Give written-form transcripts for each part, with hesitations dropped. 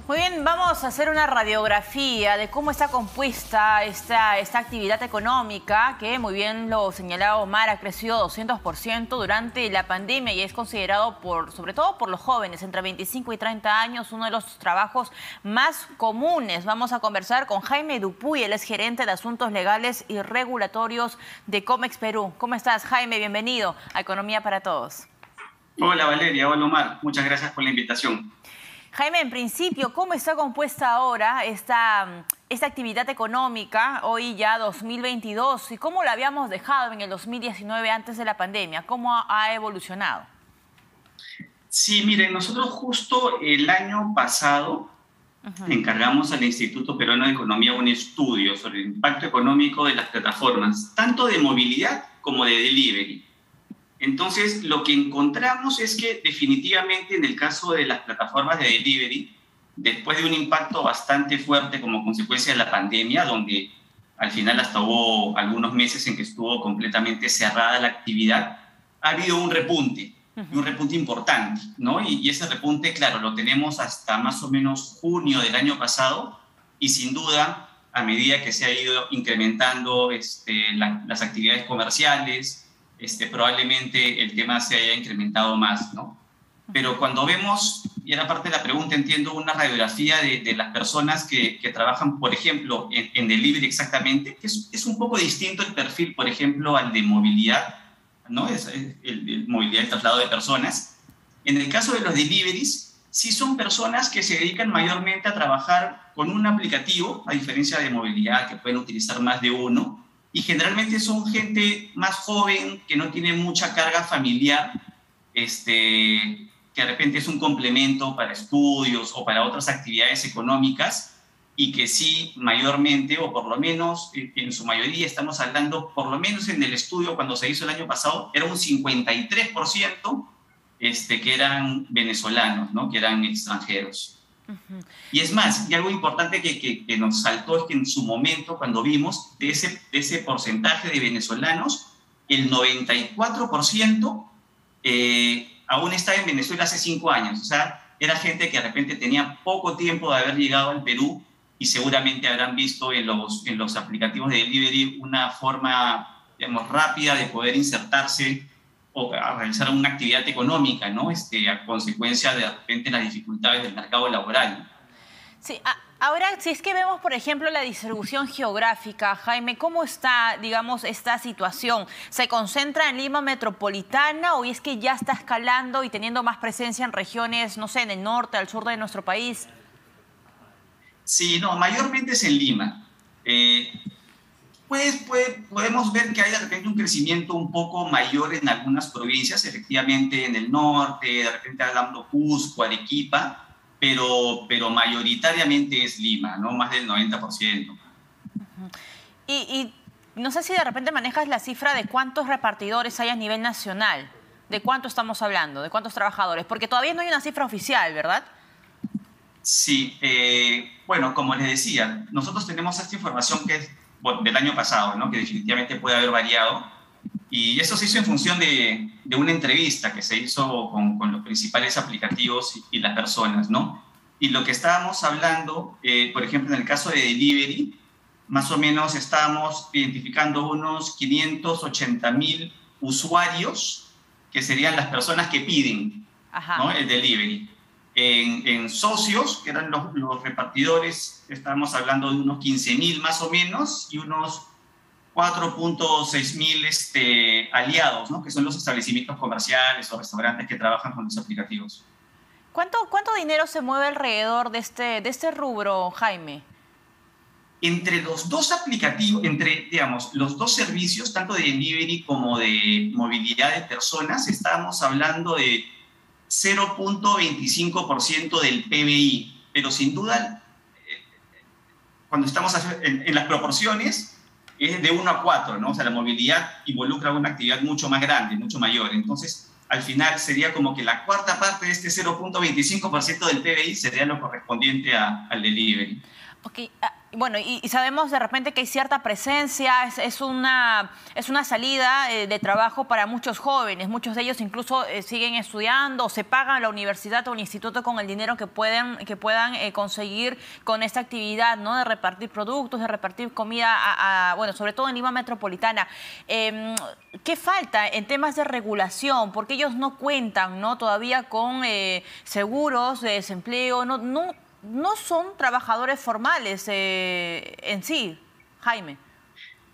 Muy bien, vamos a hacer una radiografía de cómo está compuesta esta actividad económica que, muy bien lo señalaba Omar, ha crecido 200% durante la pandemia y es considerado, sobre todo por los jóvenes entre 25 y 30 años, uno de los trabajos más comunes. Vamos a conversar con Jaime Dupuy, él es gerente de Asuntos Legales y Regulatorios de Comex Perú. ¿Cómo estás, Jaime? Bienvenido a Economía para Todos. Hola Valeria, hola Omar, muchas gracias por la invitación. Jaime, en principio, ¿cómo está compuesta ahora esta actividad económica, hoy ya 2022, y cómo la habíamos dejado en el 2019 antes de la pandemia? ¿Cómo ha evolucionado? Sí, miren, nosotros justo el año pasado encargamos al Instituto Peruano de Economía un estudio sobre el impacto económico de las plataformas, tanto de movilidad como de delivery. Entonces, lo que encontramos es que definitivamente en el caso de las plataformas de delivery, después de un impacto bastante fuerte como consecuencia de la pandemia, donde al final hasta hubo algunos meses en que estuvo completamente cerrada la actividad, ha habido un repunte, y un repunte importante, ¿no? Y ese repunte, claro, lo tenemos hasta más o menos junio del año pasado, y sin duda, a medida que se ha ido incrementando las actividades comerciales, probablemente el tema se haya incrementado más, ¿no? Pero cuando vemos, y era parte de la pregunta, entiendo, una radiografía de las personas que trabajan, por ejemplo, en delivery exactamente, que es un poco distinto el perfil, por ejemplo, al de movilidad, ¿no? Es el movilidad y traslado de personas. En el caso de los deliveries, sí son personas que se dedican mayormente a trabajar con un aplicativo, a diferencia de movilidad, que pueden utilizar más de uno, y generalmente son gente más joven, que no tiene mucha carga familiar, que de repente es un complemento para estudios o para otras actividades económicas, y que sí, mayormente, o por lo menos en su mayoría, estamos hablando, por lo menos en el estudio cuando se hizo el año pasado, era un 53% que eran venezolanos, ¿no? Que eran extranjeros. Y es más, y algo importante que nos saltó es que en su momento, cuando vimos de ese porcentaje de venezolanos, el 94% aún estaba en Venezuela hace 5 años. O sea, era gente que de repente tenía poco tiempo de haber llegado al Perú y seguramente habrán visto en los aplicativos de delivery una forma, digamos, rápida de poder insertarse o a realizar una actividad económica, ¿no? A consecuencia de repente las dificultades del mercado laboral. Sí, ahora, si es que vemos, por ejemplo, la distribución geográfica, Jaime, ¿cómo está, digamos, esta situación? ¿Se concentra en Lima metropolitana o es que ya está escalando y teniendo más presencia en regiones, no sé, en el norte, al sur de nuestro país? Sí, no, mayormente es en Lima. Podemos ver que hay de repente un crecimiento un poco mayor en algunas provincias, efectivamente en el norte, de repente hablando Cusco, Arequipa, pero mayoritariamente es Lima, ¿no? Más del 90%. Y no sé si de repente manejas la cifra de cuántos repartidores hay a nivel nacional. ¿De cuánto estamos hablando? ¿De cuántos trabajadores? Porque todavía no hay una cifra oficial, ¿verdad? Sí, bueno, como les decía, nosotros tenemos esta información que es del año pasado, ¿no? Que definitivamente puede haber variado. Y eso se hizo en función de una entrevista que se hizo con los principales aplicativos y las personas, ¿no? Y lo que estábamos hablando, por ejemplo, en el caso de delivery, más o menos estábamos identificando unos 580.000 usuarios, que serían las personas que piden, ¿no? El delivery. En socios, que eran los repartidores, estábamos hablando de unos 15.000 más o menos, y unos 4.600 aliados, ¿no? Que son los establecimientos comerciales o restaurantes que trabajan con los aplicativos. ¿Cuánto dinero se mueve alrededor de este rubro, Jaime? Entre los dos aplicativos, digamos, los dos servicios, tanto de delivery como de movilidad de personas, estábamos hablando de 0.25% del PBI, pero sin duda, cuando estamos en las proporciones, es de 1 a 4, ¿no? O sea, la movilidad involucra una actividad mucho más grande, mucho mayor. Entonces, al final sería como que la cuarta parte de este 0.25% del PBI sería lo correspondiente al delivery. Ok, bueno, y sabemos de repente que hay cierta presencia, es una salida de trabajo para muchos jóvenes. Muchos de ellos incluso siguen estudiando o se pagan la universidad o el instituto con el dinero que puedan conseguir con esta actividad, ¿no? De repartir productos, de repartir comida, bueno, sobre todo en Lima Metropolitana. ¿Qué falta en temas de regulación? Porque ellos no cuentan, ¿no? Todavía con seguros de desempleo, no son trabajadores formales en sí, Jaime.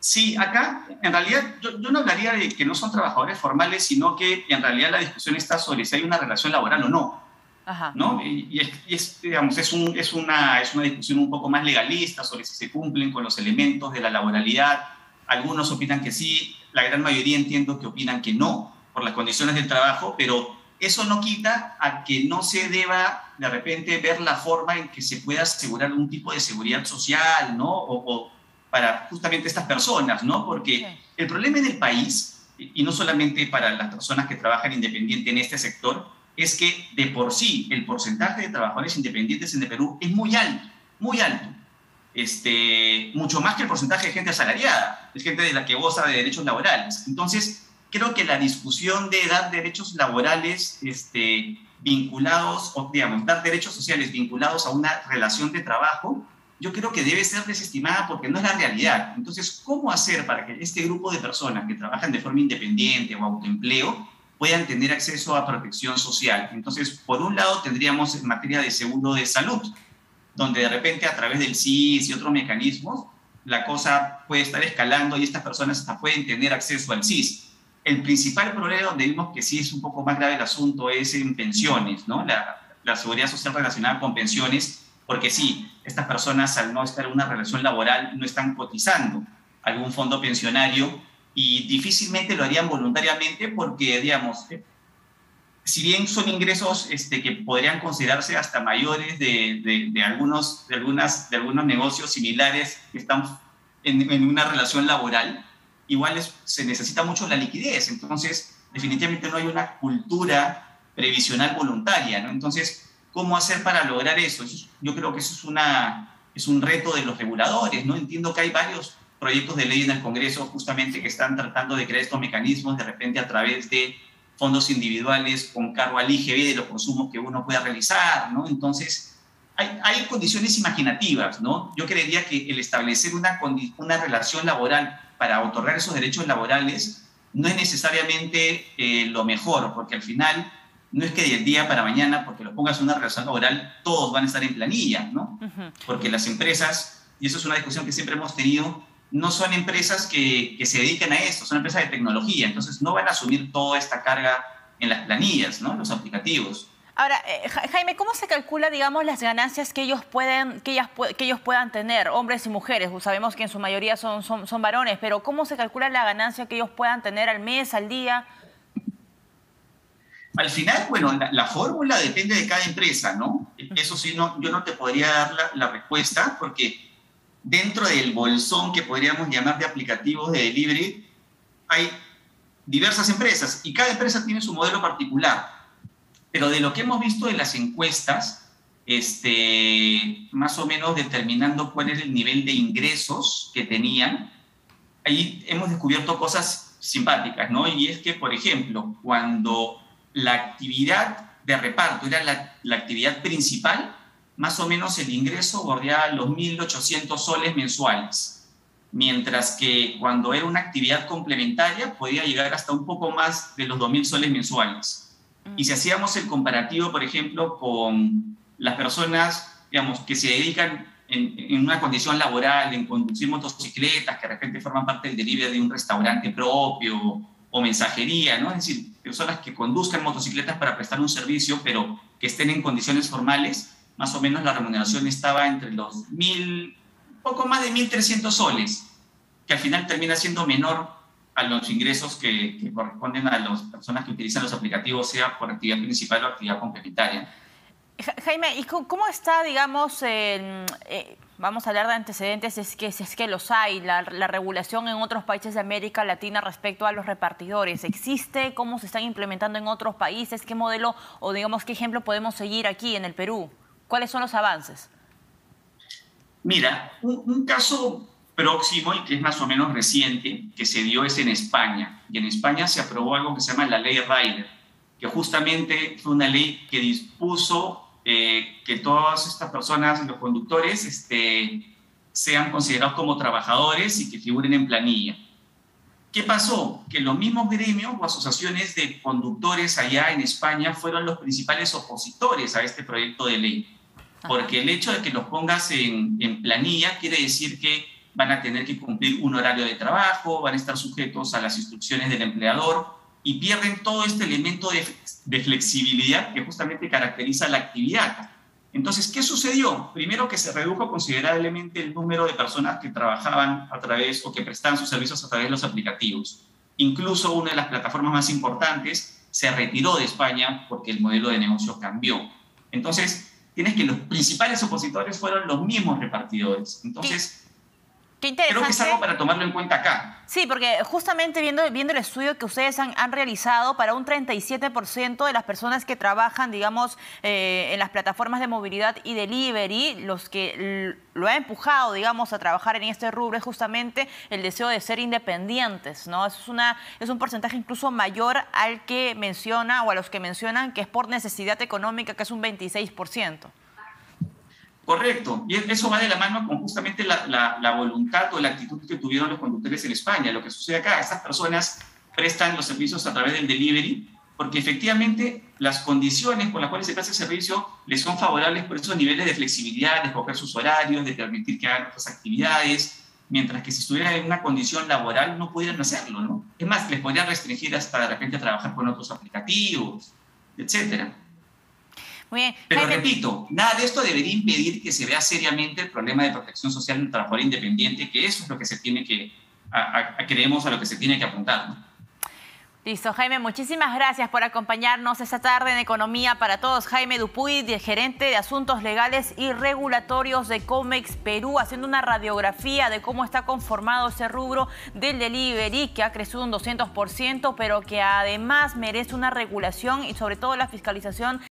Sí, acá en realidad yo no hablaría de que no son trabajadores formales, sino que en realidad la discusión está sobre si hay una relación laboral o no. Ajá. ¿No? Digamos, es una discusión un poco más legalista sobre si se cumplen con los elementos de la laboralidad. Algunos opinan que sí, la gran mayoría entiendo que opinan que no, por las condiciones del trabajo, pero eso no quita a que no se deba de repente ver la forma en que se pueda asegurar un tipo de seguridad social, ¿no? O para justamente estas personas, ¿no? Porque el problema en el país, y no solamente para las personas que trabajan independiente en este sector, es que de por sí el porcentaje de trabajadores independientes en el Perú es muy alto, muy alto. Mucho más que el porcentaje de gente asalariada, es gente de la que goza de derechos laborales. Entonces, creo que la discusión de dar derechos laborales vinculados, o digamos, dar derechos sociales vinculados a una relación de trabajo, yo creo que debe ser desestimada porque no es la realidad. Entonces, ¿cómo hacer para que este grupo de personas que trabajan de forma independiente o autoempleo puedan tener acceso a protección social? Entonces, por un lado, tendríamos en materia de seguro de salud, donde de repente a través del SIS y otros mecanismos, la cosa puede estar escalando y estas personas hasta pueden tener acceso al SIS. El principal problema donde vimos que sí es un poco más grave el asunto es en pensiones, ¿no? La seguridad social relacionada con pensiones, porque sí, estas personas al no estar en una relación laboral no están cotizando a algún fondo pensionario y difícilmente lo harían voluntariamente porque, digamos, si bien son ingresos que podrían considerarse hasta mayores de algunos negocios similares que están en una relación laboral, igual se necesita mucho la liquidez. Entonces, definitivamente no hay una cultura previsional voluntaria, ¿no? Entonces, ¿cómo hacer para lograr eso? Yo creo que eso es un reto de los reguladores, ¿no? Entiendo que hay varios proyectos de ley en el Congreso justamente que están tratando de crear estos mecanismos de repente a través de fondos individuales con cargo al IGB de los consumos que uno pueda realizar, ¿no? Entonces, hay condiciones imaginativas, ¿no? Yo creería que el establecer una relación laboral para otorgar esos derechos laborales no es necesariamente lo mejor, porque al final no es que del día para mañana, porque lo pongas en una relación laboral, todos van a estar en planilla, ¿no? Porque las empresas, y eso es una discusión que siempre hemos tenido, no son empresas que se dedican a esto, son empresas de tecnología, entonces no van a asumir toda esta carga en las planillas, ¿no? Los aplicativos. Ahora, Jaime, ¿cómo se calcula, digamos, las ganancias que ellos puedan tener, hombres y mujeres? Sabemos que en su mayoría son varones, pero ¿cómo se calcula la ganancia que ellos puedan tener al mes, al día? Al final, bueno, la fórmula depende de cada empresa, ¿no? Eso sí, yo no te podría dar la respuesta porque dentro del bolsón que podríamos llamar de aplicativos de delivery hay diversas empresas y cada empresa tiene su modelo particular. Pero de lo que hemos visto de las encuestas, más o menos determinando cuál es el nivel de ingresos que tenían, ahí hemos descubierto cosas simpáticas, ¿no? Y es que, por ejemplo, cuando la actividad de reparto era la actividad principal, más o menos el ingreso bordeaba los 1.800 soles mensuales, mientras que cuando era una actividad complementaria podía llegar hasta un poco más de los 2.000 soles mensuales. Y si hacíamos el comparativo, por ejemplo, con las personas, digamos, que se dedican en una condición laboral, en conducir motocicletas, que de repente forman parte del delivery de un restaurante propio o mensajería, ¿no? Es decir, personas que conduzcan motocicletas para prestar un servicio, pero que estén en condiciones formales, más o menos la remuneración estaba entre los poco más de 1.300 soles, que al final termina siendo menor a los ingresos que corresponden a las personas que utilizan los aplicativos, sea por actividad principal o actividad complementaria. Jaime, ¿y cómo está, digamos, vamos a hablar de antecedentes, si es que los hay, la regulación en otros países de América Latina respecto a los repartidores? ¿Existe? ¿Cómo se están implementando en otros países? ¿Qué modelo o, digamos, qué ejemplo podemos seguir aquí en el Perú? ¿Cuáles son los avances? Mira, un caso próximo y que es más o menos reciente que se dio es en España. Y en España se aprobó algo que se llama la ley Rider, que justamente fue una ley que dispuso que todas estas personas, los conductores, sean considerados como trabajadores y que figuren en planilla. ¿Qué pasó? Que los mismos gremios o asociaciones de conductores allá en España fueron los principales opositores a este proyecto de ley. Porque el hecho de que los pongas en planilla quiere decir que van a tener que cumplir un horario de trabajo, van a estar sujetos a las instrucciones del empleador y pierden todo este elemento de flexibilidad que justamente caracteriza la actividad. Entonces, ¿qué sucedió? Primero, que se redujo considerablemente el número de personas que trabajaban a través o que prestaban sus servicios a través de los aplicativos. Incluso una de las plataformas más importantes se retiró de España porque el modelo de negocio cambió. Entonces, tienes que los principales opositores fueron los mismos repartidores. Entonces, qué interesante. Creo que es algo para tomarlo en cuenta acá. Sí, porque justamente viendo el estudio que ustedes han realizado, para un 37% de las personas que trabajan, digamos, en las plataformas de movilidad y delivery, los que lo ha empujado, digamos, a trabajar en este rubro es justamente el deseo de ser independientes, ¿no? Es un porcentaje incluso mayor al que menciona o a los que mencionan que es por necesidad económica, que es un 26%. Correcto, y eso va de la mano con justamente la voluntad o la actitud que tuvieron los conductores en España. Lo que sucede acá, estas personas prestan los servicios a través del delivery porque efectivamente las condiciones con las cuales se presta el servicio les son favorables por esos niveles de flexibilidad, de escoger sus horarios, de permitir que hagan otras actividades, mientras que si estuvieran en una condición laboral no pudieran hacerlo, ¿no? Es más, les podrían restringir hasta de repente a trabajar con otros aplicativos, etcétera. Muy bien. Pero Jaime, repito, nada de esto debería impedir que se vea seriamente el problema de protección social del trabajador independiente, que eso es lo que se tiene que, creemos a lo que se tiene que apuntar, ¿no? Listo, Jaime, muchísimas gracias por acompañarnos esta tarde en Economía para Todos. Jaime Dupuy, gerente de Asuntos Legales y Regulatorios de Comex Perú, haciendo una radiografía de cómo está conformado ese rubro del delivery, que ha crecido un 200%, pero que además merece una regulación y sobre todo la fiscalización